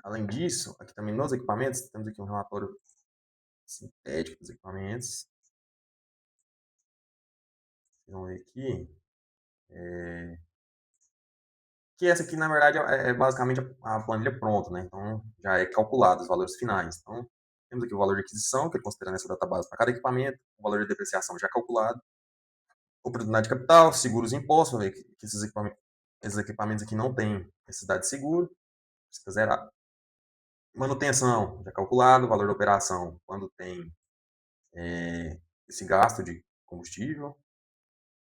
Além disso, aqui também nos equipamentos, temos aqui um relatório sintético dos equipamentos. Vocês vão ver aqui. Que essa aqui, na verdade, é basicamente a planilha pronta, né? Então, já é calculado os valores finais. Então, temos aqui o valor de aquisição, que ele considera nessa database para cada equipamento, o valor de depreciação já calculado, oportunidade de capital, seguros e impostos, ver que esses equipamentos aqui não têm necessidade de seguro, precisa zerar. Manutenção, já calculado, valor da operação, quando tem esse gasto de combustível.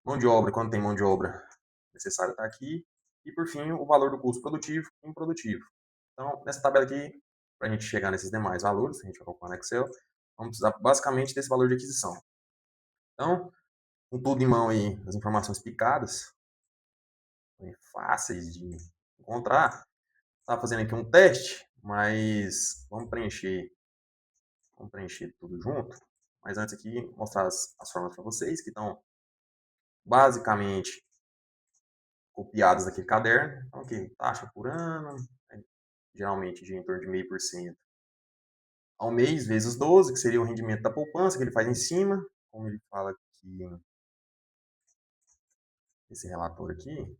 Mão de obra, quando tem mão de obra necessária está aqui. E, por fim, o valor do custo produtivo e improdutivo. Então, nessa tabela aqui, para a gente chegar nesses demais valores, a gente vai calcular no Excel, vamos precisar basicamente desse valor de aquisição. Então, com tudo em mão aí, as informações picadas, fáceis de encontrar, está fazendo aqui um teste, mas vamos preencher tudo junto. Mas antes aqui, mostrar as formas para vocês, que estão basicamente copiadas daquele caderno. Então, aqui, taxa por ano, né, geralmente de em torno de 0,5% ao mês, vezes 12, que seria o rendimento da poupança, que ele faz em cima, como ele fala aqui nesse relatório aqui.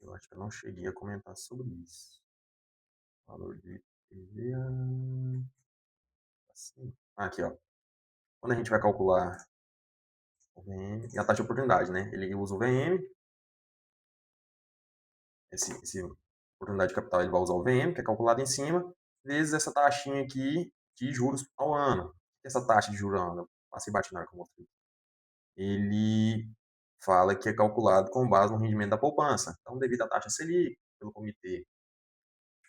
Eu acho que eu não cheguei a comentar sobre isso. Valor de IPVA. Assim. Aqui, ó. Quando a gente vai calcular o VM e a taxa de oportunidade, né? Ele usa o VM, esse oportunidade de capital, ele vai usar o VM, que é calculado em cima, vezes essa taxinha aqui de juros ao ano. Essa taxa de juros ao ano, passei batido na hora que eu mostrei. Ele fala que é calculado com base no rendimento da poupança. Então, devido à taxa Selic, pelo Comitê de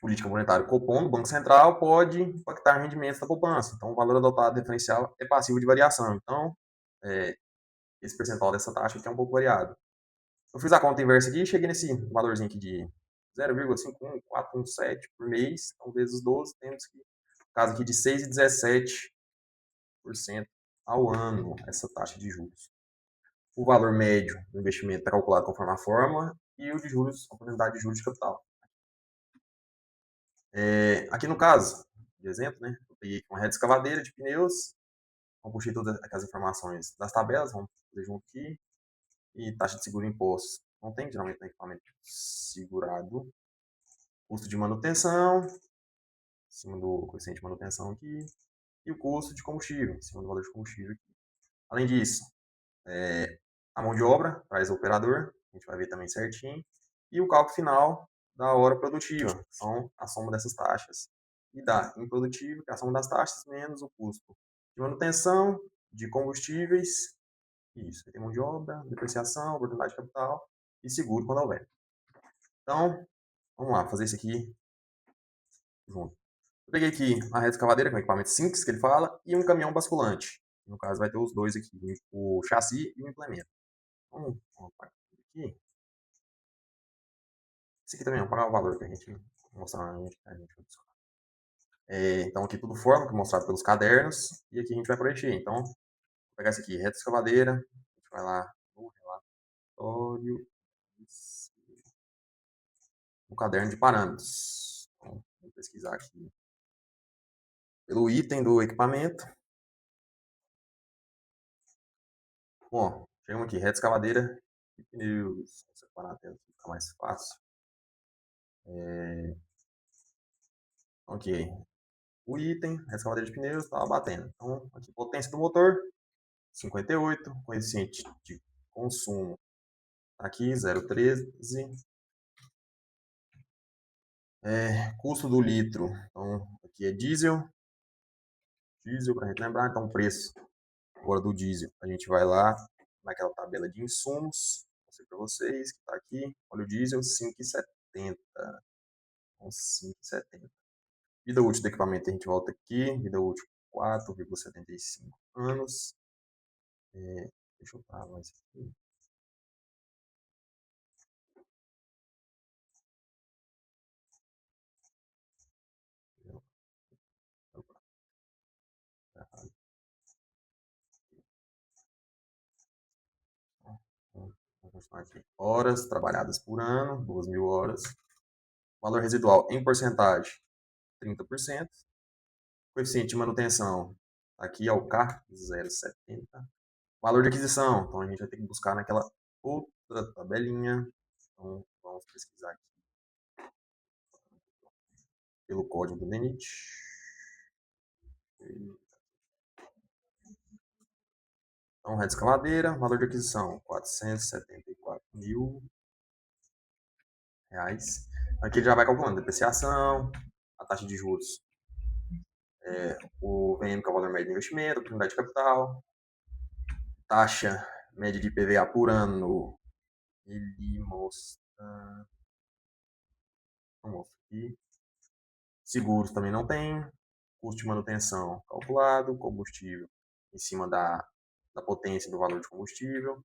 Política Monetária Copom, o Banco Central pode impactar rendimentos da poupança. Então, o valor adotado diferencial é passivo de variação. Então, esse percentual dessa taxa aqui é um pouco variado. Eu fiz a conta inversa aqui e cheguei nesse valorzinho aqui de 0,51417 por mês, então vezes 12, temos que, no caso aqui de 6,17% ao ano, essa taxa de juros. O valor médio do investimento está calculado conforme a fórmula e o de juros, a oportunidade de juros de capital. Aqui no caso, de exemplo, né, eu peguei uma reta escavadeira de pneus, vamos puxar todas as informações das tabelas, vamos fazer junto aqui, e taxa de seguro e impostos. Não tem, geralmente, no equipamento segurado. Custo de manutenção, em cima do coeficiente de manutenção aqui, e o custo de combustível, em cima do valor de combustível aqui. Além disso, a mão de obra, traz o operador, a gente vai ver também certinho, e o cálculo final da hora produtiva, são a soma dessas taxas. E dá improdutivo, que é a soma das taxas, menos o custo de manutenção, de combustíveis, isso, tem mão de obra, depreciação, oportunidade de capital e seguro quando houver. Então, vamos lá, fazer isso aqui junto. Eu peguei aqui a reta escavadeira, que é um equipamento simples, que ele fala, e um caminhão basculante. No caso, vai ter os dois aqui, o chassi e o implemento. Vamos apagar aqui. Esse aqui também é pagar o valor que a gente mostrar a gente vai buscar. Então, aqui tudo forma, que é mostrado pelos cadernos, e aqui a gente vai preencher. Então, vou pegar esse aqui, reta escavadeira, a gente vai lá no relatório, no caderno de parâmetros. Então, vou pesquisar aqui pelo item do equipamento. Bom, chegamos aqui, reta escavadeira e pneus. Vou separar a tela para ficar mais fácil. Ok. O item, reta escavadeira de pneus, estava batendo. Então, aqui, potência do motor, 58, coeficiente de consumo aqui 0,13, custo do litro, então aqui é diesel para a gente lembrar, então o preço agora do diesel, a gente vai lá naquela tabela de insumos, vou mostrar para vocês que está aqui, olha o diesel 5,70, então 5,70. Vida útil do equipamento, a gente volta aqui, vida útil 4,75 anos, deixa eu travar isso aqui. Vamos continuar aqui. Horas trabalhadas por ano, 2.000 horas. Valor residual em porcentagem, 30%. Coeficiente de manutenção, aqui é o K, 0,70. Valor de aquisição, então a gente vai ter que buscar naquela outra tabelinha. Então, vamos pesquisar aqui pelo código do DENIT. Então, rede escavadeira, valor de aquisição, R$ 474.000. Aqui ele já vai calculando depreciação, a taxa de juros, o VM, que é o valor médio de investimento, a oportunidade de capital, taxa média de IPVA por ano, ele mostra, não mostra aqui, seguros também não tem, custo de manutenção calculado, combustível em cima da potência do valor de combustível.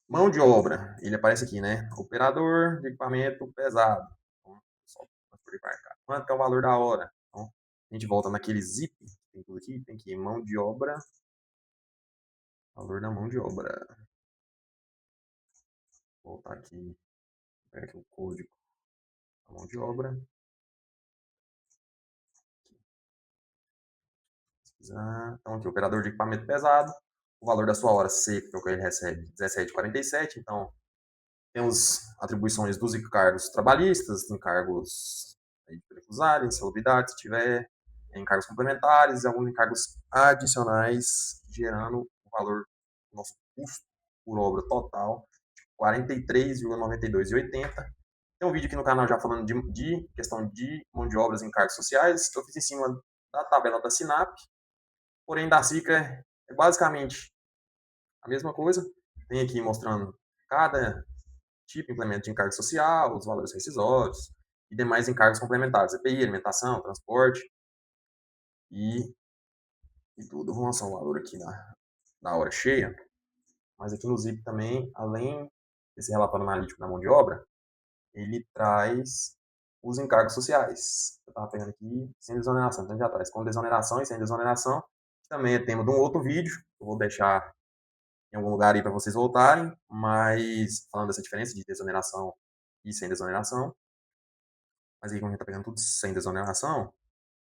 Mão de obra, ele aparece aqui, né? Operador de equipamento pesado. Então, só para marcar. Quanto que é o valor da hora? Então, a gente volta naquele zip, tem tudo aqui, tem que mão de obra, valor da mão de obra. Vou voltar aqui, pegar aqui o código da mão de obra. Então, aqui, operador de equipamento pesado, o valor da sua hora seca, que é o que ele recebe, 17,47. Então, temos atribuições dos encargos trabalhistas, encargos de perifusagem, insalubridade, se tiver, encargos complementares e alguns encargos adicionais, gerando o valor do nosso custo por obra total de R$ 43,92,80. Tem um vídeo aqui no canal já falando de questão de mão de obras e encargos sociais, que eu fiz em cima da tabela da SINAP, porém da SICA é basicamente a mesma coisa. Tem aqui mostrando cada tipo de implemento de encargo social, os valores rescisórios e demais encargos complementares, EPI, alimentação, transporte e tudo. Vamos lançar o valor aqui na hora cheia, mas aqui no ZIP também, além desse relatório analítico da mão de obra, ele traz os encargos sociais. Eu estava pegando aqui sem desoneração, então já traz com desoneração e sem desoneração, que também é tema de um outro vídeo, eu vou deixar em algum lugar aí para vocês voltarem, mas falando dessa diferença de desoneração e sem desoneração. Mas aí, como a gente está pegando tudo sem desoneração,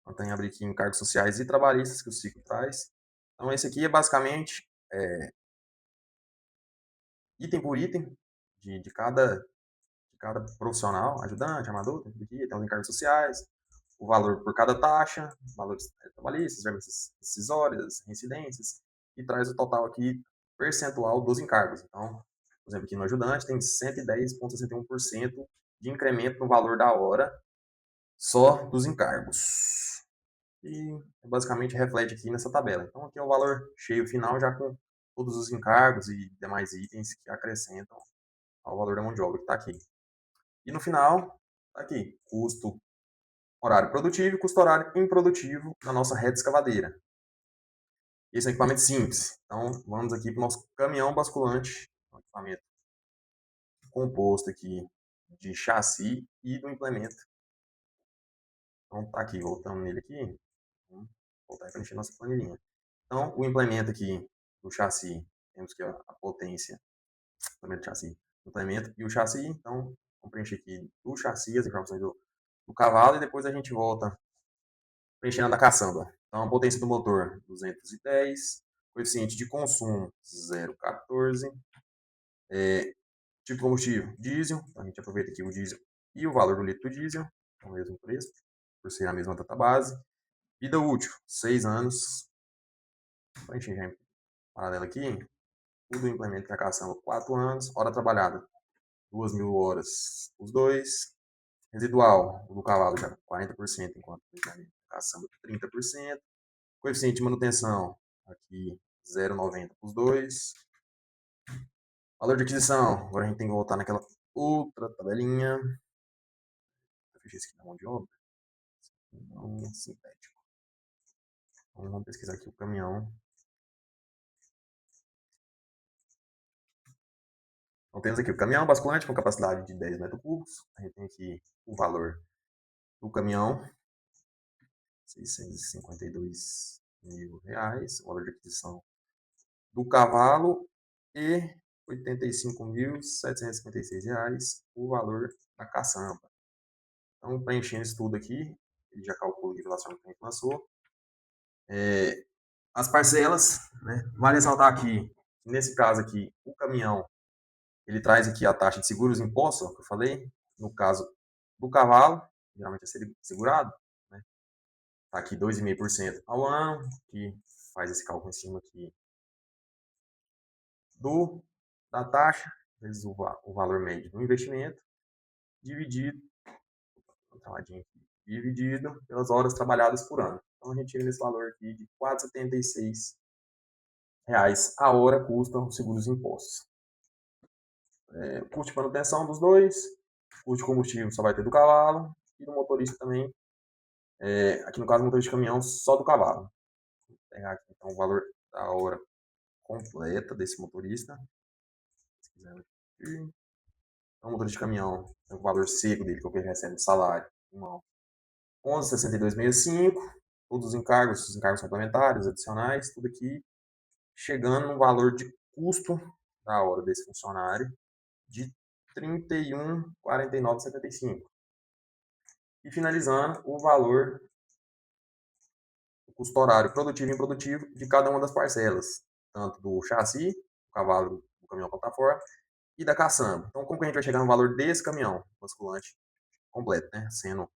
então tem que abrir aqui encargos sociais e trabalhistas que o ciclo traz. Então, esse aqui é basicamente item por item de cada profissional, ajudante, amador, tem tudo aqui, tem os encargos sociais, o valor por cada taxa, valores trabalhistas, verbas decisórias, reincidências, e traz o total aqui percentual dos encargos. Então, por exemplo, aqui no ajudante tem 110,61% de incremento no valor da hora só dos encargos. E basicamente reflete aqui nessa tabela. Então, aqui é o valor cheio final, já com todos os encargos e demais itens que acrescentam ao valor da mão de obra que está aqui. E no final, está aqui, custo horário produtivo e custo horário improdutivo da nossa rede escavadeira. Esse é um equipamento simples. Então, vamos aqui para o nosso caminhão basculante, um equipamento composto aqui de chassi e do implemento. Então, está aqui, voltando nele aqui. Vamos voltar para encher nossa planilhinha. Então, o implemento aqui do chassi, temos que a potência, implemento do chassi, implemento e o chassi. Então, vamos preencher aqui o chassi, as informações do cavalo, e depois a gente volta preenchendo a da caçamba. Então, a potência do motor, 210, coeficiente de consumo, 0,14, tipo de combustível, diesel, então a gente aproveita aqui o diesel e o valor do litro do diesel, é o mesmo preço, por ser a mesma database. Vida útil, 6 anos, para encher já em paralelo aqui, o do implemento que é a caçamba, 4 anos, hora trabalhada, 2.000 horas os dois, residual, o do cavalo já 40%, enquanto o implemento a caçamba 30%, coeficiente de manutenção, aqui 0,90 para os dois. Valor de aquisição, agora a gente tem que voltar naquela outra tabelinha. Eu fechei isso aqui na mão de obra. Não, sintético. Então, vamos pesquisar aqui o caminhão. Então temos aqui o caminhão basculante com capacidade de 10 metros cúbicos. A gente tem aqui o valor do caminhão, R$ 652.000. O valor de aquisição do cavalo e R$ 85.756 o valor da caçamba. Então, preenchendo isso tudo aqui, ele já calcula em relação ao que a gente lançou. As parcelas, né? Vale ressaltar aqui, nesse caso aqui, o caminhão, ele traz aqui a taxa de seguros e impostos, que eu falei, no caso do cavalo, geralmente é segurado, né? Tá aqui 2,5% ao ano, que faz esse cálculo em cima aqui da taxa, vezes o valor médio do investimento, dividido, dividido pelas horas trabalhadas por ano. Então a gente tira esse valor aqui de R$ 4,76 a hora custa os seguros e impostos. Custo de manutenção dos dois, custo de combustível só vai ter do cavalo, e do motorista também, aqui no caso, motorista de caminhão, só do cavalo. Vou pegar aqui então o valor da hora completa desse motorista. Então, o motorista de caminhão, o valor seco dele, que é o que ele recebe de salário, R$ 11,6265, todos os encargos complementares, adicionais, tudo aqui, chegando no valor de custo da hora desse funcionário de R$ 31,49,75. E finalizando, o valor do custo horário produtivo e improdutivo de cada uma das parcelas, tanto do chassi, do cavalo, do caminhão plataforma, e da caçamba. Então, como que a gente vai chegar no valor desse caminhão basculante completo, né? Sendo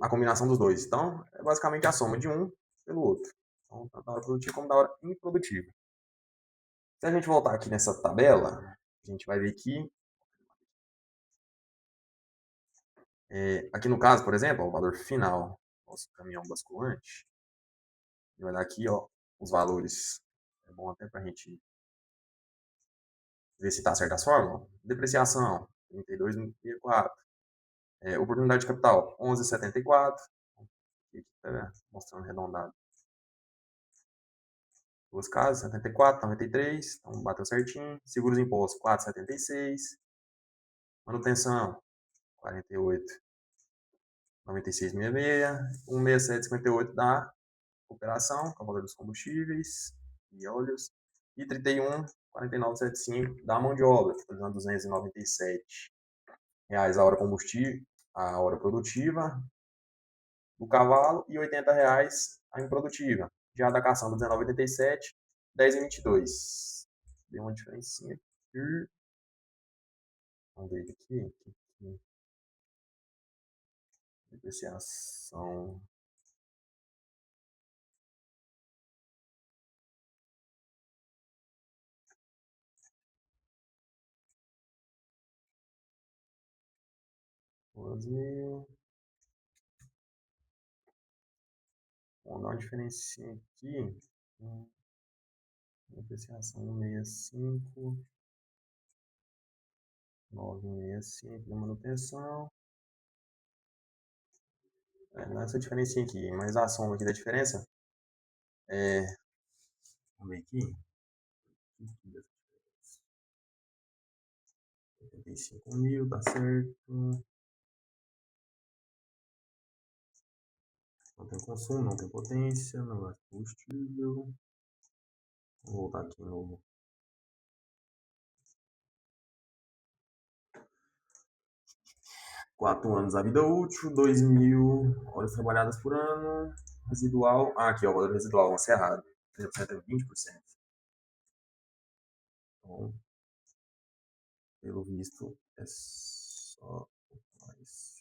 a combinação dos dois. Então, é basicamente a soma de um pelo outro. Então, tanto da hora produtiva como da hora improdutiva. Se a gente voltar aqui nessa tabela, a gente vai ver que aqui no caso, por exemplo, ó, o valor final do nosso caminhão basculante, ele vai dar aqui, ó, os valores. É bom até para a gente ver se está certo as fórmulas. Depreciação, 32,64. Oportunidade de capital, 11,74. Aqui está mostrando arredondado. Duas casas, 74, 93. Então bateu certinho. Seguros e impostos, 4,76. Manutenção, 48, 96,66. 1,6758 da operação, com o valor dos combustíveis e óleos. E 31, 49,75 da mão de obra, totalizando R$ 297 a hora combustível, a hora produtiva do cavalo e R$ 80 a improdutiva. Já da caçamba, 19,87, 10,22. Deu uma diferencinha aqui. Vamos ver aqui. Depreciação. Vamos dar uma diferencinha aqui. Depreciação 165. 9,65 da manutenção. Nessa diferencinha aqui, mas a soma aqui da diferença vamos ver aqui. 85 mil, tá certo. Não tem consumo, não tem potência, não é combustível. Vou voltar aqui no 4 anos a vida útil, 2.000 horas trabalhadas por ano, residual. Aqui, ó, o valor residual, vamos ser errado. 30% é 20%. Então, pelo visto, é só mais.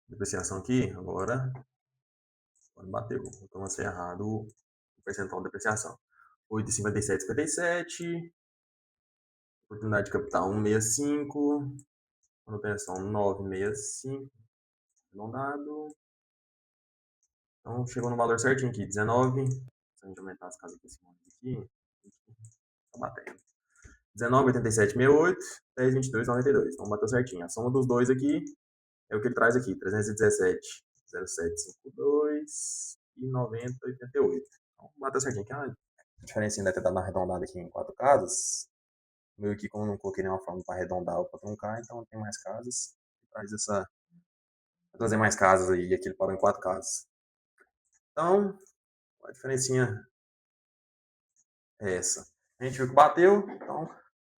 Depreciação aqui, agora bateu. Então, vai ser errado o percentual de depreciação. 8,57,57. Oportunidade de capital 1,65. Manutenção 9,65. Arredondado. Então, chegou no valor certinho aqui, 19. Se a gente aumentar as casas desse monte aqui, tá batendo. 19,87,68, 10,22,92. Então, bateu certinho. A soma dos dois aqui é o que ele traz aqui, 317,0752 e 90,88. Então, bateu certinho. Aqui, a diferença deve ter dado uma arredondada aqui em 4 casas. O meu aqui, como eu não coloquei nenhuma forma para arredondar ou para truncar, então tem mais casas. Traz essa... Vou trazer mais casas aí, e aqui ele parou em 4 casas. Então, a diferencinha é essa. A gente viu que bateu, então,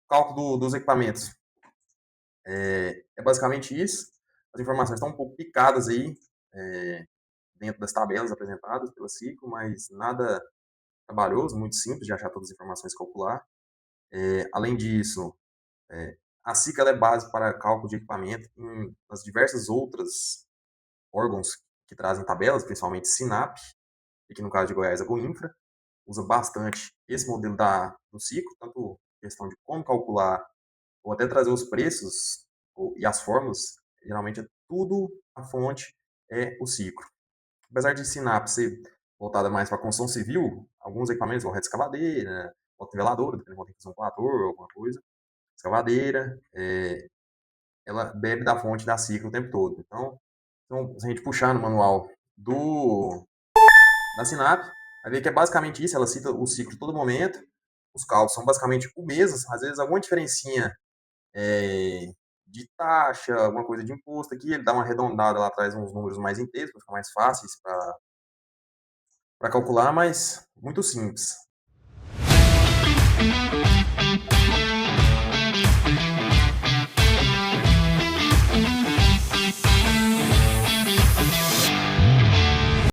cálculo dos equipamentos é basicamente isso. As informações estão um pouco picadas aí, é, dentro das tabelas apresentadas pela ciclo, mas nada trabalhoso, muito simples de achar todas as informações e calcular. Além disso, a ciclo é base para cálculo de equipamento em as diversas outras órgãos que trazem tabelas, principalmente SINAP, e que no caso de Goiás é GOINFRA, usa bastante esse modelo do ciclo, tanto questão de como calcular ou até trazer os preços e as fórmulas, geralmente é tudo a fonte é o ciclo. Apesar de SINAP ser voltada mais para a construção civil, alguns equipamentos, igual rede escavadeira, motoveladora, dependendo de fazer um trator, alguma coisa, escavadeira, ela bebe da fonte da ciclo o tempo todo. Então, se a gente puxar no manual da SINAP, vai ver que é basicamente isso, ela cita o ciclo todo momento, os cálculos são basicamente o mesmo, às vezes alguma diferencinha de taxa, alguma coisa de imposto aqui, ele dá uma arredondada lá, traz uns números mais inteiros, para ficar mais fáceis para calcular, mas muito simples.